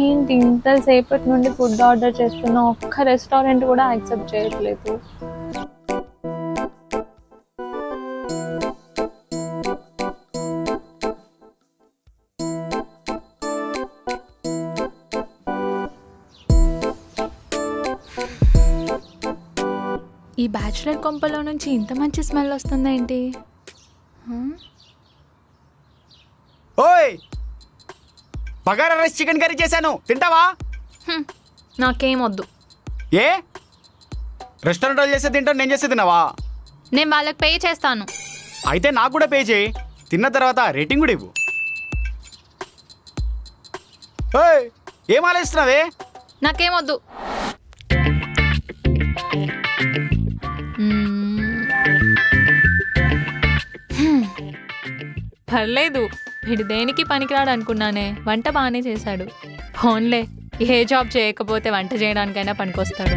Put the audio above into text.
ఏంటి ఇంతసేపటి నుండి food order చేస్తున్నా, ఒక్క రెస్టారెంట్ కూడా యాక్సెప్ట్ చేయట్లేదు. ఈ బ్యాచులర్ కొంపలో నుంచి ఇంత మంచి స్మెల్ వస్తుందేంటి? ఓయ్, బగారా రైస్ చికెన్ కర్రీ చేశాను, తింటావా? నాకేం వద్దు. ఏ రెస్టారెంట్ వాళ్ళు చేస్తే తింటాను, నేను చేస్తే తిన్నావా? నేను వాళ్ళకి పే చేస్తాను. అయితే నాకు కూడా పే చేయి, తిన్న తర్వాత రేటింగ్ కూడా ఇవ్వు. ఓయ్, ఏం ఆలోచిస్తున్నావే? నాకేం వద్దు. పర్లేదు, వీడు దేనికి పనికిరాడు అనుకున్నానే. వంట బాగానే చేశాడు. ఫోన్లే, ఏ జాబ్ చేయకపోతే వంట చేయడానికైనా పనికొస్తాడు.